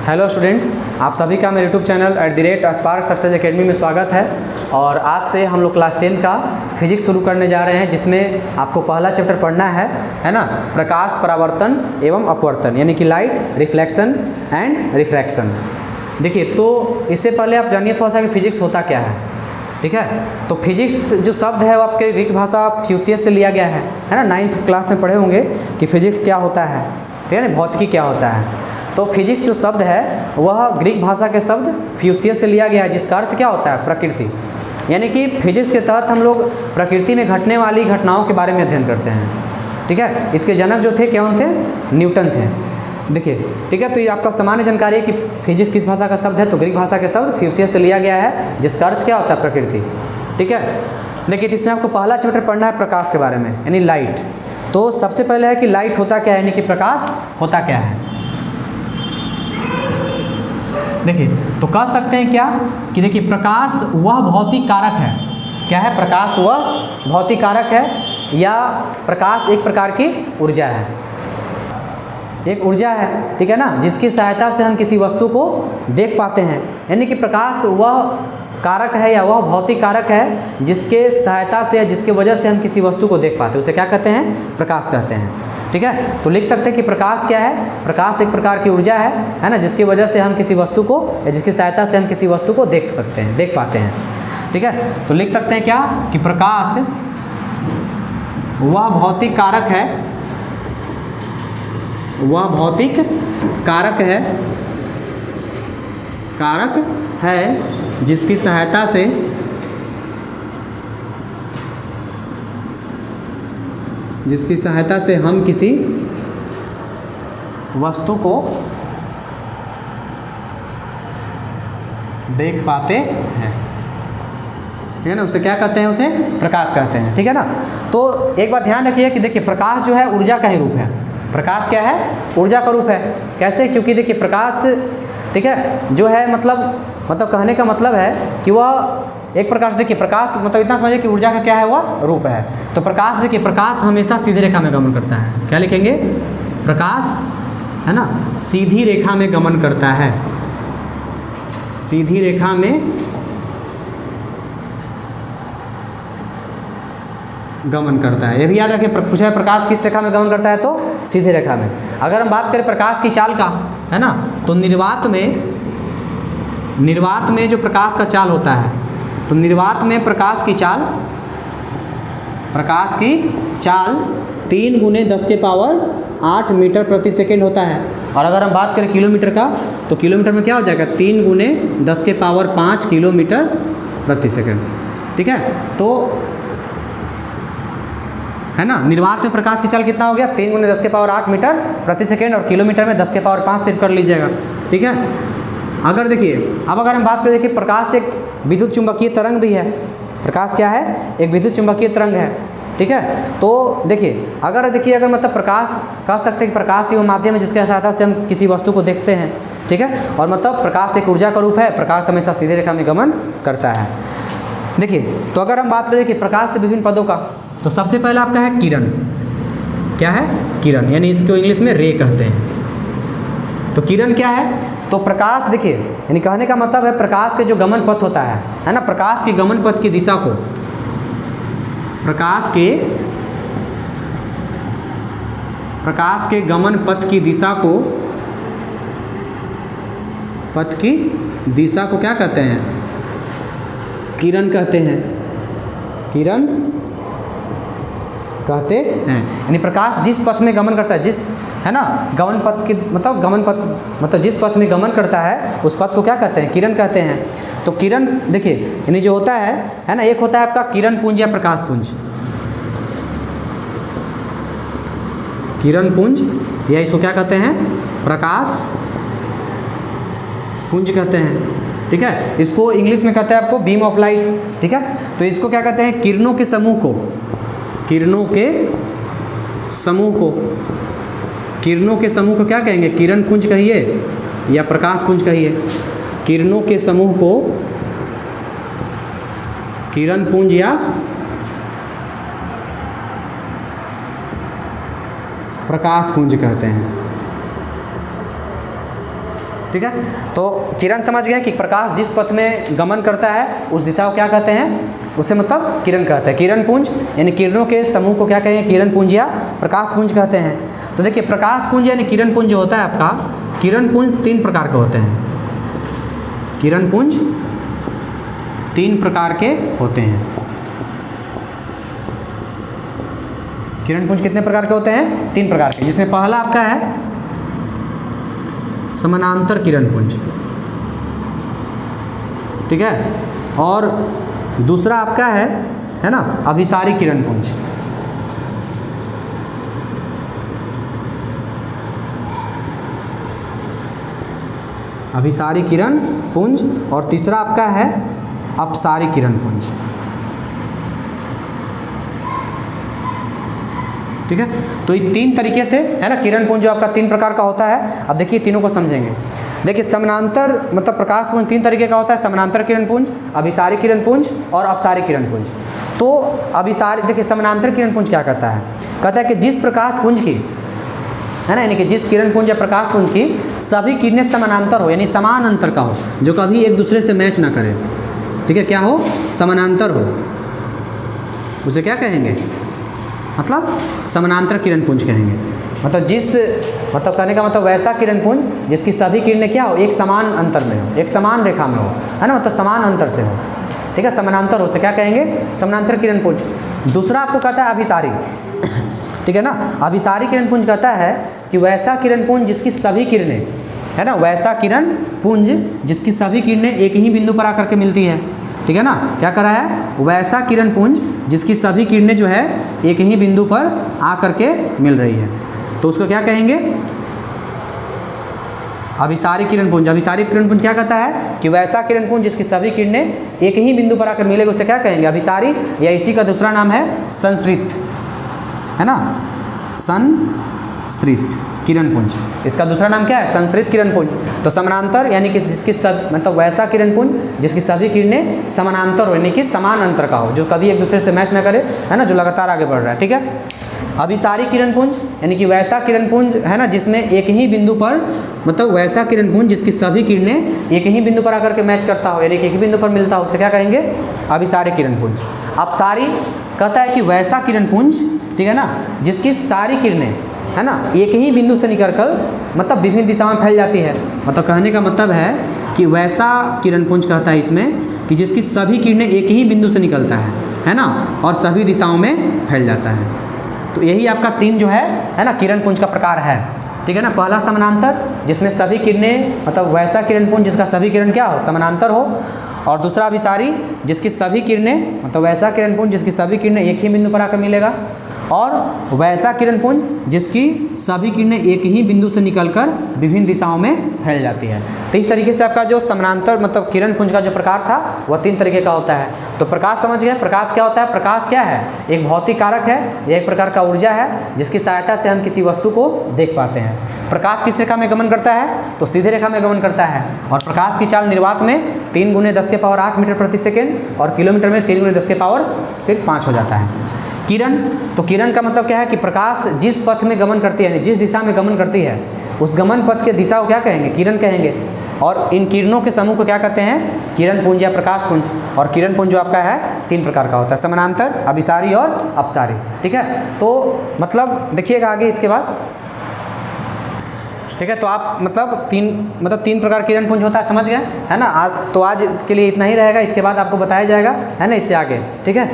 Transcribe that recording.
Hello students, आप सभी का मेरे YouTube channel @spark success academy में स्वागत है। और आज से हम लोग क्लास 10 का फिजिक्स शुरू करने जा रहे हैं, जिसमें आपको पहला चैप्टर पढ़ना है ना, प्रकाश परावर्तन एवं अपवर्तन, यानी कि लाइट रिफ्लेक्शन एंड रिफ्रैक्शन। देखिए, तो इससे पहले आप जानिए थोड़ा सा कि फिजिक्स होता क्या है। ठीक है, तो फिजिक्स जो शब्द है वो आपके ग्रीक भाषा फ्यूसियस से लिया गया है ना। 9th क्लास में पढ़े होंगे कि फिजिक्स क्या होता है, ठीक है ना, भौतिकी क्या होता है। तो फिजिक्स जो शब्द है वह ग्रीक भाषा के शब्द फ्यूसियस से लिया गया है, जिसका अर्थ क्या होता है, प्रकृति। यानी कि फिजिक्स के तहत हम लोग प्रकृति में घटने वाली घटनाओं के बारे में अध्ययन करते हैं। ठीक है, इसके जनक जो थे कौन थे, न्यूटन थे। देखिए, ठीक है, तो ये आपका सामान्य जानकारी है कि फिजिक्स किस भाषा का शब्द है, तो ग्रीक भाषा के शब्द फ्यूसियस से लिया गया है, जिसका अर्थ क्या होता है, प्रकृति। ठीक है, देखिए, इसमें आपको पहला चैप्टर पढ़ना है प्रकाश के बारे में, यानी लाइट। तो सबसे पहले है कि लाइट होता क्या है, यानी कि प्रकाश होता क्या है। देखिए, तो कह सकते हैं क्या कि देखिए, प्रकाश वह भौतिक कारक है। क्या है, प्रकाश वह भौतिक कारक है, या प्रकाश एक प्रकार की ऊर्जा है, एक ऊर्जा है, ठीक है ना, जिसकी सहायता से हम किसी वस्तु को देख पाते हैं। यानी कि प्रकाश वह कारक है या वह भौतिक कारक है जिसके सहायता से या जिसके वजह से हम किसी वस्तु को देख पाते हैं, उसे क्या कहते हैं, प्रकाश कहते हैं। ठीक है, तो लिख सकते हैं कि प्रकाश क्या है, प्रकाश एक प्रकार की ऊर्जा है ना, जिसकी वजह से हम किसी वस्तु को या जिसकी सहायता से हम किसी वस्तु को देख सकते हैं, देख पाते हैं। ठीक है, तो लिख सकते हैं क्या कि प्रकाश वह भौतिक कारक है, वह भौतिक कारक है जिसकी सहायता से हम किसी वस्तु को देख पाते हैं। ठीक है ना, उसे क्या कहते हैं, उसे प्रकाश कहते हैं। ठीक है ना, तो एक बात ध्यान रखिए कि देखिए, प्रकाश जो है ऊर्जा का ही रूप है। प्रकाश क्या है, ऊर्जा का रूप है। कैसे, क्योंकि देखिए प्रकाश, ठीक है, जो है मतलब कहने का मतलब है कि वह एक प्रकार से, देखिए प्रकाश मतलब इतना समझिए कि ऊर्जा का क्या है, वह रूप है। तो प्रकाश, देखिए प्रकाश हमेशा सीधी रेखा में गमन करता है। क्या लिखेंगे, प्रकाश है ना, सीधी रेखा में गमन करता है, सीधी रेखा में गमन करता है। ये भी याद रखें, पूछा है प्रकाश किस रेखा में गमन करता है, तो सीधी रेखा में। अगर हम बात करें प्रकाश की चाल का, है ना, तो निर्वात में जो प्रकाश का चाल होता है, तो निर्वात में प्रकाश की चाल 3 × 10⁸ मीटर प्रति सेकेंड होता है। और अगर हम बात करें किलोमीटर का, तो किलोमीटर में क्या हो जाएगा, 3 × 10⁵ किलोमीटर प्रति सेकेंड। ठीक है, तो है ना, निर्वात में प्रकाश की चाल कितना हो गया, 3 × 10⁸ मीटर प्रति सेकेंड, और किलोमीटर में 10⁵ सिर्फ कर लीजिएगा। ठीक है, अगर देखिए, अब अगर हम बात करें, देखिए प्रकाश एक विद्युत चुंबकीय तरंग भी है। प्रकाश क्या है, एक विद्युत चुंबकीय तरंग है। ठीक है, तो देखिए, अगर मतलब प्रकाश कह सकते हैं कि प्रकाश ही वो माध्यम है जिसके सहायता से हम किसी वस्तु को देखते हैं। ठीक है, और मतलब प्रकाश एक ऊर्जा का रूप है, प्रकाश हमेशा सीधी रेखा में गमन करता है। देखिए, तो अगर हम बात करें कि प्रकाश के विभिन्न पदों का, तो सबसे पहला आपका है किरण। क्या है, किरण, यानी इसको इंग्लिश में रे कहते हैं। तो किरण क्या है, तो प्रकाश, देखिए यानी कहने का मतलब है प्रकाश के जो गमन पथ होता है ना, प्रकाश के गमन पथ की दिशा को, प्रकाश के गमन पथ की दिशा को क्या कहते हैं, किरण कहते हैं, किरण कहते हैं। यानी प्रकाश जिस पथ में गमन करता है, जिस, है ना, गमन पथ की मतलब जिस पथ में गमन करता है उस पथ को क्या कहते हैं, किरण कहते हैं। तो किरण, देखिए यानी जो होता है ना, एक होता है आपका किरण पुंज या प्रकाश पुंज, किरण पुंज, या इसको क्या कहते हैं, प्रकाश पुंज कहते हैं। ठीक है, इसको इंग्लिश में कहते हैं आपको बीम ऑफ लाइट। ठीक है, तो इसको क्या कहते हैं, किरणों के समूह को क्या कहेंगे, किरण पुंज कहिए या प्रकाश पुंज कहिए। किरणों के समूह को किरण पुंज या प्रकाश पुंज कहते हैं। ठीक है। तो किरण समझ गए कि प्रकाश जिस पथ में गमन करता है उस दिशा को क्या कहते हैं, उसे मतलब किरण कहते हैं। किरण पुंज यानी किरणों के समूह को क्या कहेंगे, किरण पुंज या प्रकाश पुंज कहते हैं। तो देखिए प्रकाश पुंज यानी किरण पुंज जो होता है आपका, किरण पुंज 3 प्रकार के होते हैं। किरण पुंज 3 प्रकार के होते हैं। किरण पुंज कितने प्रकार के होते हैं, 3 प्रकार के, जिसमें पहला आपका है समानांतर किरण पुंज, ठीक है, और दूसरा आपका है ना अभिसारी किरण पुंज। अभिसारी किरण पुंज और तीसरा आपका है अपसारी किरण पुंज, ठीक है। तो ये 3 तरीके से है ना किरण पुंज जो आपका 3 प्रकार का होता है। अब देखिए तीनों को समझेंगे। देखिए समानांतर मतलब प्रकाश पुंज 3 तरीके का होता है, समानांतर किरण पुंज, अभिसारी किरण पुंज और अपसारी किरण पुंज। तो अभिसारी देखिए समानांतर किरण पुंज क्या कहता है, कहता है कि जिस प्रकाश पुंज की है ना, यानी कि जिस किरण पुंज या प्रकाश पुंज की सभी किरणें समानांतर हो, यानी समान अंतर का हो, जो कभी एक दूसरे से मैच ना करे, ठीक है, क्या हो, समानांतर हो, उसे क्या कहेंगे, मतलब समानांतर किरण पुंज कहेंगे। मतलब जिस मतलब कहने का मतलब वैसा किरण पुंज जिसकी सभी किरणें क्या हो, एक समान अंतर में हो, एक समान रेखा में हो, है ना, मतलब समान अंतर से हो, ठीक है, समानांतर हो, उसे क्या कहेंगे, समानांतर किरण पुंज। दूसरा आपको कहता है अभिसारी, ठीक है ना। अभिसारी किरण पुंज कहता है कि वैसा किरण पुंज जिसकी सभी किरणें है ना, वैसा किरण पुंज जिसकी सभी किरणें एक ही बिंदु पर आकर के मिलती है, ठीक है ना। क्या करा है, वैसा किरण पुंज जिसकी सभी किरणें जो है एक ही बिंदु पर आकर के मिल रही है, तो उसको क्या कहेंगे, अभिसारी किरण पुंज। अभिसारी किरण पुंज क्या कहता है कि वैसा किरण पुंज जिसकी सभी किरणें एक ही बिंदु पर आकर मिलेगी, उसे क्या कहेंगे, अभिसारी, या इसी का दूसरा नाम है संश्रित, है ना, संश्रित किरण पुंज। इसका दूसरा नाम क्या है, संश्रित किरण पुंज। तो समानांतर यानी कि जिसकी सब मतलब वैसा किरण पुंज जिसकी सभी किरणें समानांतर हो, यानी कि समान अंतर का हो, जो कभी एक दूसरे से मैच न करे, है ना, जो लगातार आगे बढ़ रहा है, ठीक है। अभिसारी किरण पुंज यानी कि वैसा किरण पुंज है ना जिसमें एक ही बिंदु पर मतलब वैसा किरण पुंज जिसकी सभी किरणें एक ही बिंदु पर आकर के मैच करता हो, यानी कि एक ही बिंदु पर मिलता हो, उसे क्या कहेंगे, अभिसारी किरण पुंज। अपसारी कहता है कि वैसा किरण पुंज, ठीक है ना, जिसकी सारी किरणें है ना एक ही बिंदु से निकलकर मतलब विभिन्न दिशाओं में फैल जाती है। मतलब कहने का मतलब है कि वैसा किरण पुंज कहता है इसमें कि जिसकी सभी किरणें एक ही बिंदु से निकलता है ना, और सभी दिशाओं में फैल जाता है। तो यही आपका 3 जो है ना किरण पुंज का प्रकार है, ठीक है ना। पहला समानांतर जिसमें सभी किरणें मतलब वैसा किरण पुंज जिसका सभी किरण क्या हो, समानांतर हो, और दूसरा अभिसारी जिसकी सभी किरणें मतलब वैसा किरण पुंज जिसकी सभी किरणें एक ही बिंदु पर आकर मिलेगा, और वैसा किरण पुंज जिसकी सभी किरणें एक ही बिंदु से निकलकर विभिन्न दिशाओं में फैल जाती है। तो इस तरीके से आपका जो समानांतर मतलब किरण पुंज का जो प्रकार था वह 3 तरीके का होता है। तो प्रकाश समझ गए, प्रकाश क्या होता है, प्रकाश क्या है, एक भौतिक कारक है, यह एक प्रकार का ऊर्जा है जिसकी सहायता से हम किसी वस्तु को देख पाते हैं। प्रकाश किस रेखा में गमन करता है, तो सीधे रेखा में गमन करता है, और प्रकाश की चाल निर्वात में 3 × 10⁸ मीटर प्रति सेकेंड, और किलोमीटर में 3 × 10⁵ हो जाता है। किरण, तो किरण का मतलब क्या है कि प्रकाश जिस पथ में गमन करती है, यानी जिस दिशा में गमन करती है, उस गमन पथ के दिशा को क्या कहेंगे, किरण कहेंगे। और इन किरणों के समूह को क्या कहते हैं, किरण पुंज या प्रकाश पुंज। और किरण पुंज जो आपका है 3 प्रकार का होता है, समानांतर, अभिसारी और अपसारी, ठीक है। तो मतलब देखिएगा आगे इसके बाद, ठीक है। तो आप मतलब 3 प्रकार किरण पुंज होता है, समझ गए, है ना। आज के लिए इतना ही रहेगा, इसके बाद आपको बताया जाएगा, है ना, इससे आगे, ठीक है।